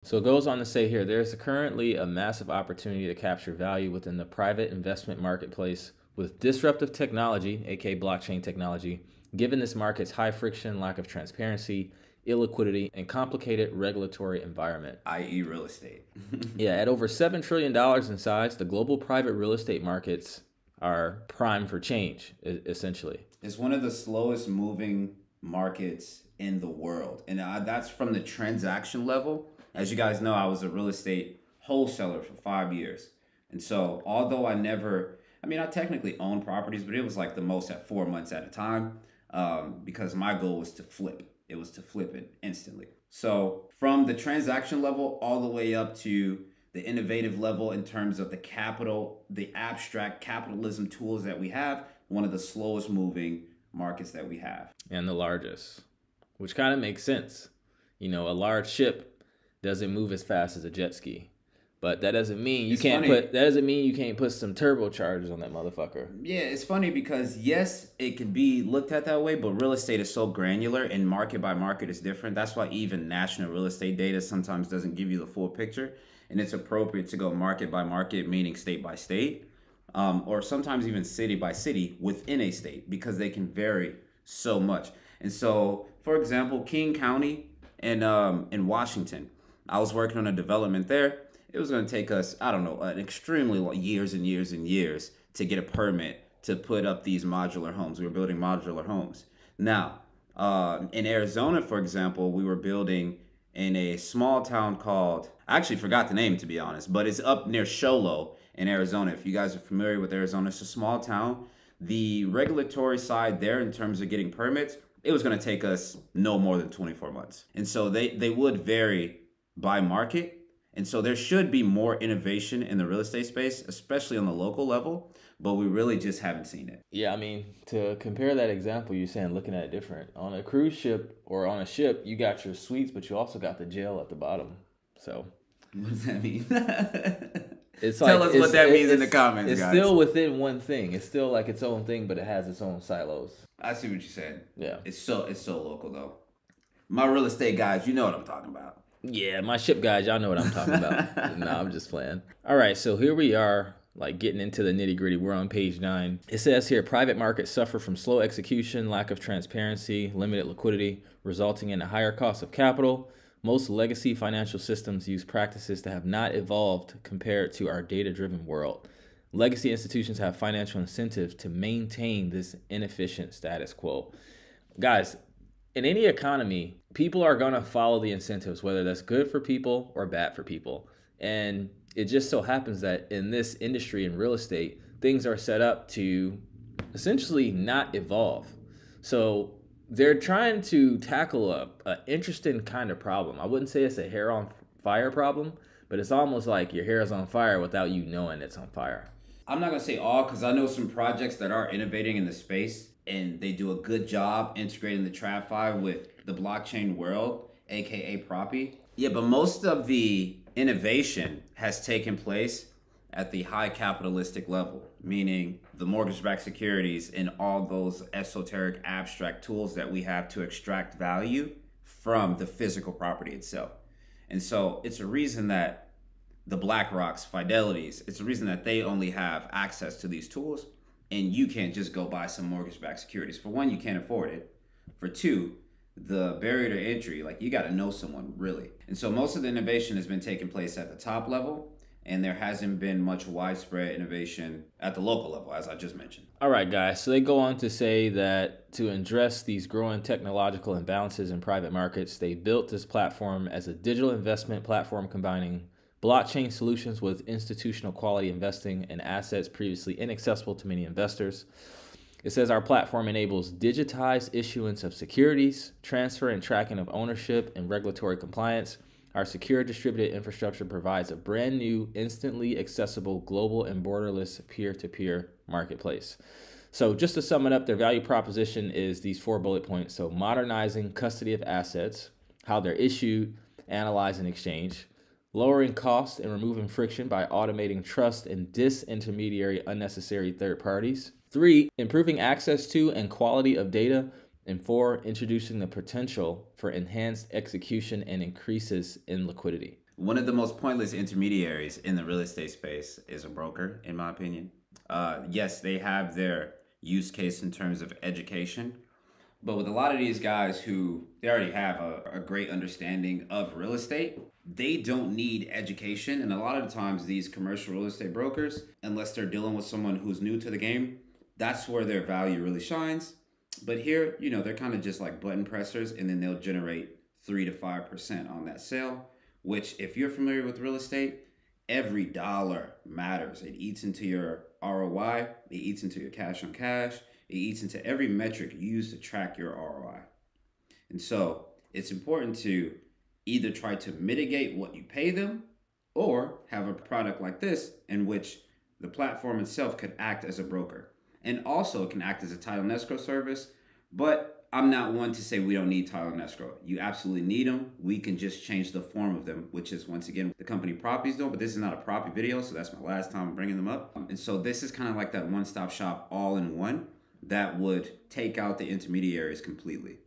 So it goes on to say here, there's currently a massive opportunity to capture value within the private investment marketplace with disruptive technology, aka blockchain technology, given this market's high friction, lack of transparency, illiquidity, and complicated regulatory environment. i.e. real estate. Yeah, at over $7 trillion in size, the global private real estate markets are prime for change, essentially. It's one of the slowest moving markets in the world. And that's from the transaction level. As you guys know, I was a real estate wholesaler for 5 years. And so although I technically owned properties, but it was like the most at 4 months at a time, because my goal was to flip. It was to flip it instantly. So from the transaction level all the way up to the innovative level in terms of the capital, the abstract capitalism tools that we have, one of the slowest moving markets that we have. And the largest, which kind of makes sense. You know, a large ship doesn't move as fast as a jet ski. But that doesn't mean you can't put some turbochargers on that motherfucker. Yeah, it's funny because yes, it can be looked at that way, but real estate is so granular and market by market is different. That's why even national real estate data sometimes doesn't give you the full picture. And it's appropriate to go market by market, meaning state by state, or sometimes even city by city within a state, because they can vary so much. And so, for example, King County in Washington, I was working on a development there. It was going to take us, I don't know, an extremely years and years and years to get a permit to put up these modular homes. We were building modular homes. Now, in Arizona, for example, we were building in a small town called, I actually forgot the name to be honest, but it's up near Show Low in Arizona. If you guys are familiar with Arizona, it's a small town. The regulatory side there in terms of getting permits, it was going to take us no more than 24 months. And so they would vary by market. And so there should be more innovation in the real estate space, especially on the local level, but we really just haven't seen it. Yeah, I mean, to compare that example, you're saying looking at it different. On a cruise ship or on a ship, you got your suites, but you also got the jail at the bottom. So what does that mean? Tell us what that means in the comments, guys. It's still within one thing. It's still like its own thing, but it has its own silos. I see what you said. Yeah. It's so local though. My real estate guys, you know what I'm talking about. Yeah, my ship guys, y'all know what I'm talking about. No, I'm just playing. All right, so here we are, like getting into the nitty gritty. We're on page 9. It says here, private markets suffer from slow execution, lack of transparency, limited liquidity, resulting in a higher cost of capital. Most legacy financial systems use practices that have not evolved compared to our data-driven world. Legacy institutions have financial incentives to maintain this inefficient status quo. Guys, in any economy, people are going to follow the incentives, whether that's good for people or bad for people. And it just so happens that in this industry, in real estate, things are set up to essentially not evolve. So they're trying to tackle an interesting kind of problem. I wouldn't say it's a hair on fire problem, but it's almost like your hair is on fire without you knowing it's on fire. I'm not going to say all, because I know some projects that are innovating in the space and they do a good job integrating the TradFi with the blockchain world, aka Proppy. Yeah, but most of the innovation has taken place at the high capitalistic level, meaning the mortgage-backed securities and all those esoteric abstract tools that we have to extract value from the physical property itself. And so it's a reason that the BlackRocks, Fidelities, it's a reason that they only have access to these tools, and you can't just go buy some mortgage-backed securities. For one, you can't afford it. For two, the barrier to entry, like you got to know someone really. And so most of the innovation has been taking place at the top level, and there hasn't been much widespread innovation at the local level, as I just mentioned. All right, guys. So they go on to say that to address these growing technological imbalances in private markets, they built this platform as a digital investment platform combining blockchain solutions with institutional quality investing and assets previously inaccessible to many investors. It says our platform enables digitized issuance of securities, transfer and tracking of ownership, and regulatory compliance. Our secure distributed infrastructure provides a brand new, instantly accessible, global and borderless peer-to-peer marketplace. So just to sum it up, their value proposition is these 4 bullet points. So modernizing custody of assets, how they're issued, analyzed, and exchanged. Lowering costs and removing friction by automating trust and disintermediary unnecessary third parties. 3, improving access to and quality of data. And 4, introducing the potential for enhanced execution and increases in liquidity. One of the most pointless intermediaries in the real estate space is a broker, in my opinion. Yes, they have their use case in terms of education, but with a lot of these guys who they already have a great understanding of real estate, they don't need education. And a lot of the times these commercial real estate brokers, unless they're dealing with someone who's new to the game, that's where their value really shines. But here, they're kind of just like button pressers, and then they'll generate 3 to 5% on that sale, which if you're familiar with real estate, every dollar matters. It eats into your ROI, it eats into your cash on cash, it eats into every metric you use to track your ROI. And so it's important to either try to mitigate what you pay them or have a product like this in which the platform itself could act as a broker. And also it can act as a title and escrow service, but I'm not one to say we don't need title and escrow. You absolutely need them. We can just change the form of them, which is, once again, the company Properties do, but this is not a property video, so that's my last time bringing them up. And so this is kind of like that one-stop shop all-in-one that would take out the intermediaries completely.